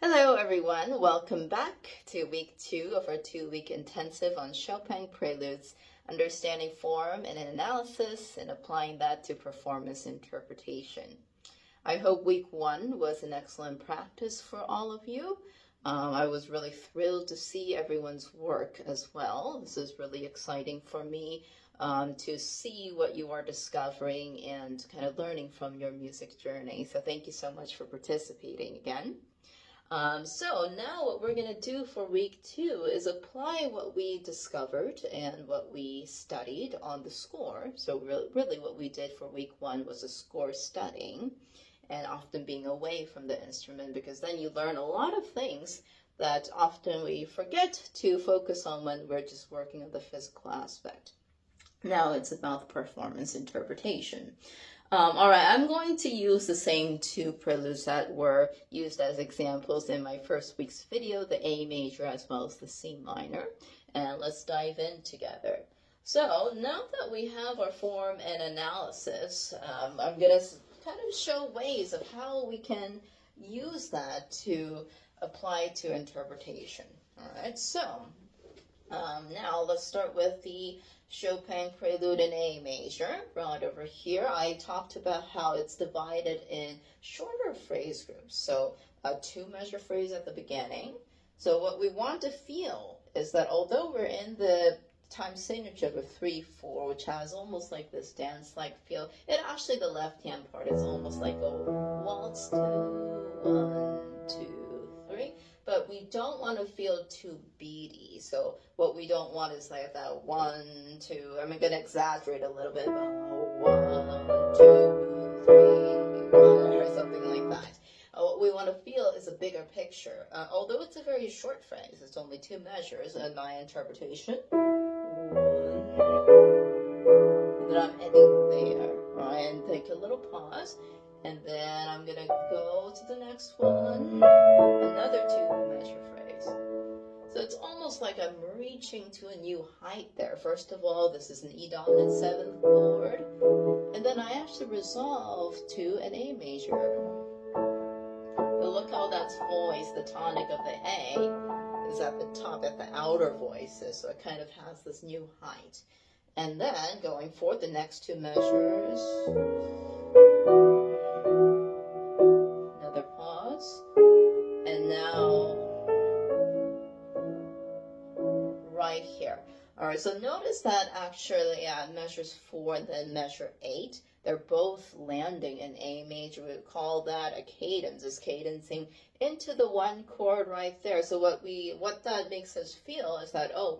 Hello everyone, welcome back to week 2 of our 2-week intensive on Chopin preludes, understanding form and analysis and applying that to performance interpretation. I hope week 1 was an excellent practice for all of you. I was really thrilled to see everyone's work as well. This is really exciting for me to see what you are discovering and kind of learning from your music journey. So thank you so much for participating again. So now what we're going to do for week 2 is apply what we discovered and what we studied on the score. So really what we did for week 1 was a score studying and often being away from the instrument, because then you learn a lot of things that often we forget to focus on when we're just working on the physical aspect. Now it's about performance interpretation. All right, I'm going to use the same 2 preludes that were used as examples in my first week's video, the A major as well as the C minor. And let's dive in together. So now that we have our form and analysis, I'm going to kind of show ways of how we can use that to apply to interpretation. All right, so now let's start with the Chopin prelude in A major. Right over here, I talked about how it's divided in shorter phrase groups. So a 2-measure phrase at the beginning. So what we want to feel is that although we're in the time signature of a 3/4, which has almost like this dance-like feel, it actually, the left-hand part is almost like a waltz 2, 1, 2, 3. But we don't want to feel too beady. So what we don't want is like that 1, 2. I'm going to exaggerate a little bit, but 1, 2, 3, 1, or something like that. What we want to feel is a bigger picture. Although it's a very short phrase, it's only 2 measures in my interpretation. 1, and then I'm ending there, right? And take a little pause. And then I'm going to go to the next one, another 2-measure phrase. So it's almost like I'm reaching to a new height there. First of all, this is an E dominant 7th chord, and then I actually resolve to an A major. But look how that's voiced. The tonic of the A is at the top, at the outer voices, so it kind of has this new height. And then going forward, the next 2 measures. Another pause. And now, right here. All right, so notice that actually measures 4 and then measure 8, they're both landing in A major. We call that a cadence. It's cadencing into the 1 chord right there. So what that makes us feel is that, oh,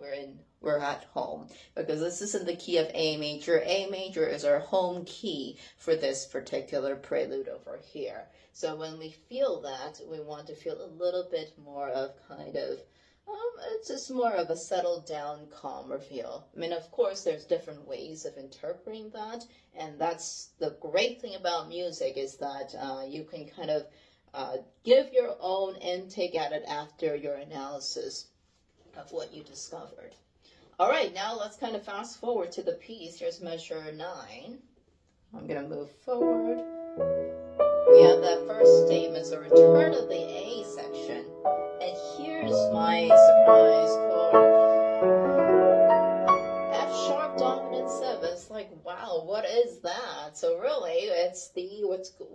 we're at home, because this is in the key of A major. A major is our home key for this particular prelude over here. So when we feel that, we want to feel a little bit more of kind of, it's just more of a settled down, calmer feel. I mean, of course, there's different ways of interpreting that, and that's the great thing about music, is that you can kind of give your own intake at it after your analysis of what you discovered. All right, now let's kind of fast forward to the piece. Here's measure 9. I'm going to move forward. We have that first statement, so return of the A section. And here's my surprise chord. F sharp dominant 7. It's like, wow, what is that? So really, it's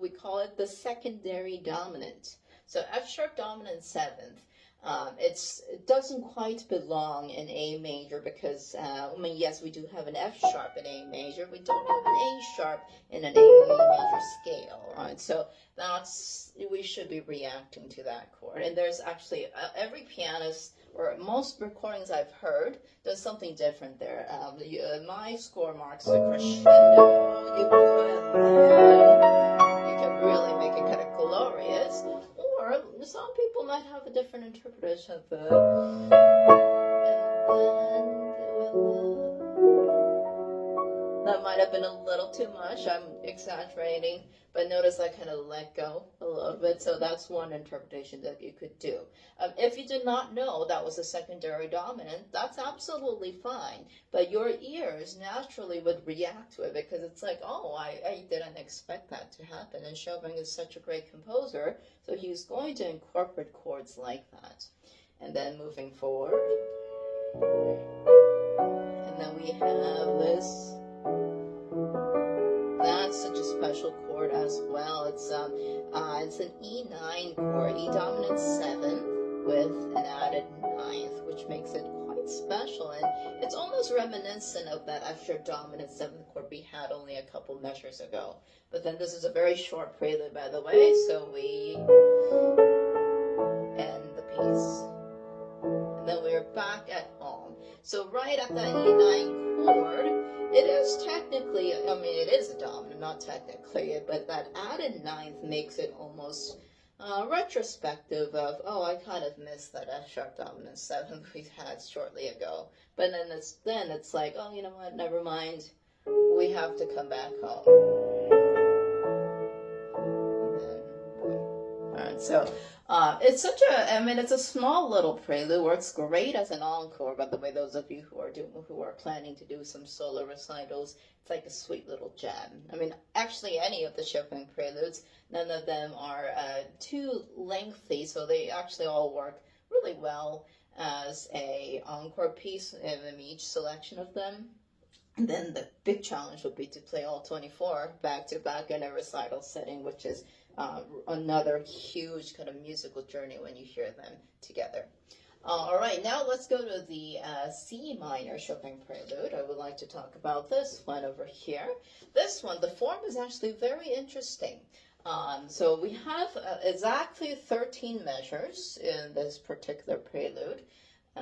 we call it the secondary dominant. So F sharp dominant 7th. It doesn't quite belong in A major, because, I mean, yes, we do have an F sharp in A major. We don't have an A sharp in an A major scale, right? So we should be reacting to that chord. And there's actually, every pianist, or most recordings I've heard, does something different there. My score marks a crescendo. You can really make it kind of glorious. Or some people might have a different interpretation of the, and then That might have been a little too much. I'm exaggerating, but notice I kind of let go a little bit. So that's one interpretation that you could do. If you did not know that was a secondary dominant, that's absolutely fine. But your ears naturally would react to it because it's like, oh, I didn't expect that to happen. And Chopin is such a great composer, so he's going to incorporate chords like that. And then moving forward, and then we have this. That's such a special chord as well. It's an E9 chord, E dominant 7 with an added ninth, which makes it quite special. And it's almost reminiscent of that extra dominant 7th chord we had only a couple measures ago. But then this is a very short prelude, by the way, so we end the piece. And then we're back at home. So right at that E9 chord, it is technically, I mean, it is a dominant, not technically, but that added ninth makes it almost retrospective of, oh, I kind of missed that F sharp dominant 7th we had shortly ago. But then it's like, oh, you know what, never mind, we have to come back home. And then, all right, so it's such a, I mean, it's a small little prelude, works great as an encore. By the way, those of you who are planning to do some solo recitals, it's like a sweet little gem. I mean, actually, any of the Chopin preludes, none of them are too lengthy, so they actually all work really well as a encore piece in each selection of them. And then the big challenge would be to play all 24 back to back in a recital setting, which is another huge kind of musical journey when you hear them together. All right, now let's go to the C minor Chopin prelude. I would like to talk about this one over here. This one, the form is actually very interesting. So we have exactly 13 measures in this particular prelude.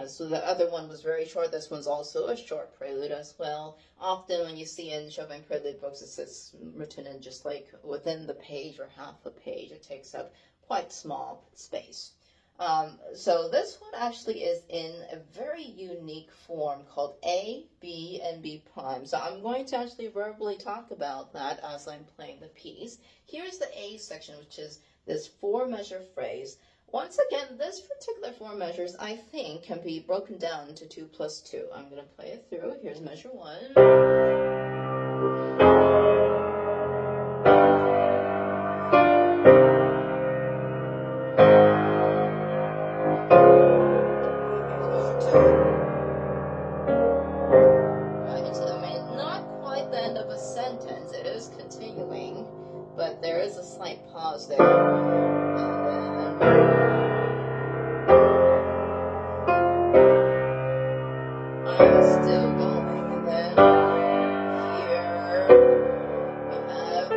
So the other one was very short. This one's also a short prelude as well. Often when you see in Chopin prelude books, it's written in just like within the page or half a page. It takes up quite small space. So this one actually is in a very unique form called A, B, and B prime. So I'm going to actually verbally talk about that as I'm playing the piece. Here's the A section, which is this 4-measure phrase. Once again, this particular 4 measures, I think, can be broken down into 2 plus 2. I'm going to play it through. Here's measure 1. But there is a slight pause there. And then I'm still going. And then here we have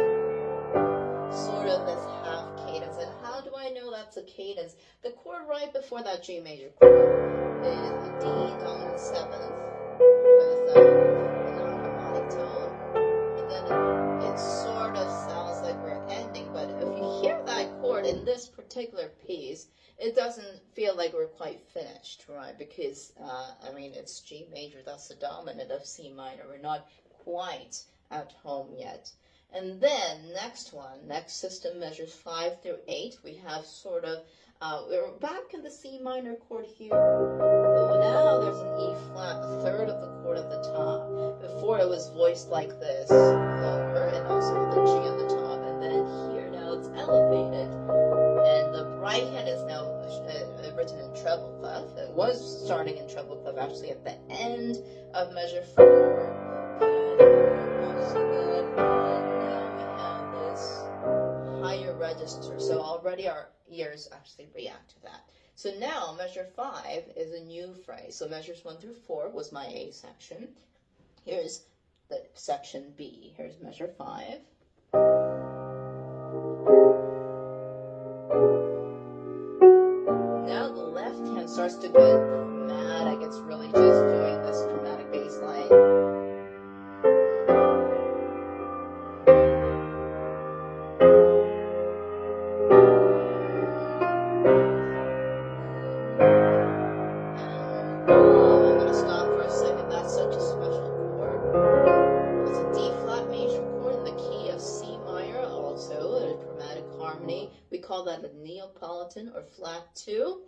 sort of this half cadence. And how do I know that's a cadence? The chord right before that G major chord is a D dominant 7th with a non-harmonic tone. And then it sort of sounds like we're ending, but if you hear that chord in this particular piece, it doesn't feel like we're quite finished, right? Because, I mean, it's G major, that's the dominant of C minor. We're not quite at home yet. And then next system measures 5 through 8. We have sort of, we're back in the C minor chord here. So now there's an E flat, a third of the chord at the top. Before it was voiced like this, lower, and also with the G on the top. And then here now it's elevated. And the right hand is now written in treble clef. It was starting in treble clef actually at the end of measure 4. Register. So already our ears actually react to that. So now measure 5 is a new phrase. So measures 1 through 4 was my A section. Here's the section B. Here's measure 5. Now the left hand starts to get chromatic. It's really just doing this chromatic bass line. I'm going to stop for a second. That's such a special chord. It's a D button or flat 2.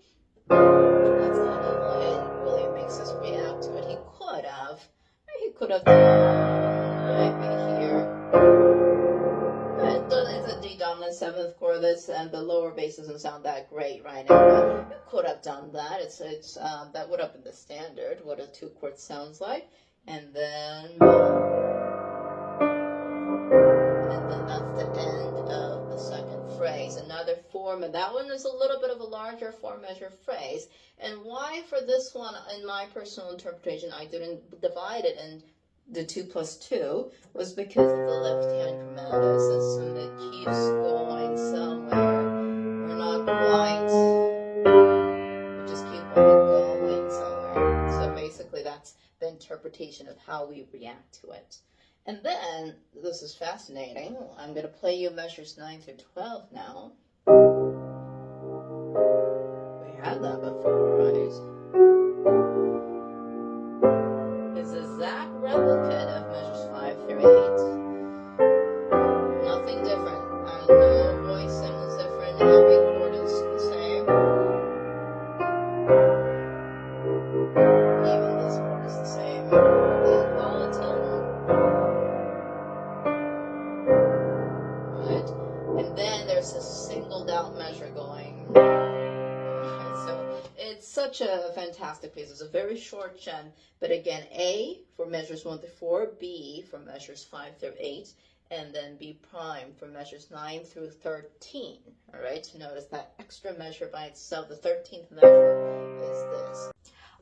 That's kind of it really makes us react to it. He could have done maybe here. It's a D dominant 7th chord, and the lower bass doesn't sound that great right now. But you could have done that. That would have been the standard, what a 2 chord sounds like. And then that's the end of the second phrase. Another form, and that one is a little bit of a larger 4-measure phrase. And why for this one, in my personal interpretation, I didn't divide it in the 2 plus 2 was because of the left-hand chromatus. And it keeps going somewhere. We're not quite. We just keep on going somewhere. So basically, that's the interpretation of how we react to it. And then, this is fascinating, I'm going to play you measures 9 through 12 now. We had that before, right? It's the exact replicate of measures 5 through 8. Nothing different. No voicing is different. Every chord is the same. Even this chord is the same. The polytone. And then there's a singled out measure going. So it's such a fantastic piece. It's a very short gem, but again, A for measures 1 through 4, B for measures 5 through 8, and then B prime for measures 9 through 13. All right, notice that extra measure by itself. The 13th measure is this.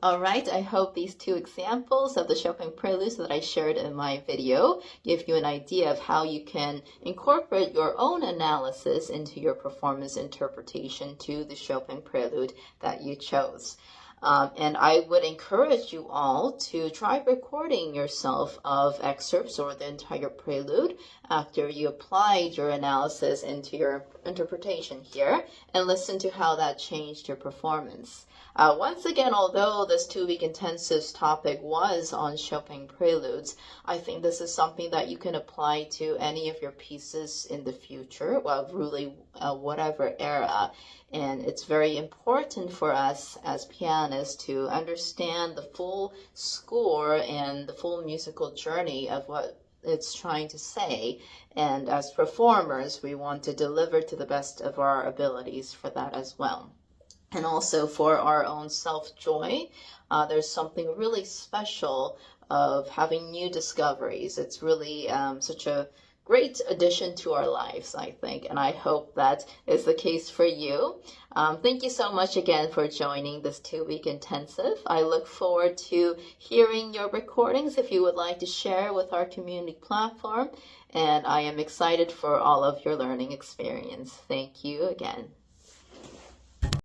All right, I hope these 2 examples of the Chopin preludes that I shared in my video give you an idea of how you can incorporate your own analysis into your performance interpretation to the Chopin prelude that you chose. And I would encourage you all to try recording yourself of excerpts or the entire prelude after you applied your analysis into your interpretation here and listen to how that changed your performance. Once again, although this 2-week intensives topic was on Chopin preludes, I think this is something that you can apply to any of your pieces in the future, well, really whatever era. And it's very important for us as pianists to understand the full score and the full musical journey of what it's trying to say. And as performers, we want to deliver to the best of our abilities for that as well. And also for our own self-joy, there's something really special of having new discoveries. It's really such a great addition to our lives, I think, and I hope that is the case for you. Thank you so much again for joining this 2-week intensive. I look forward to hearing your recordings if you would like to share with our community platform, and I am excited for all of your learning experience. Thank you again.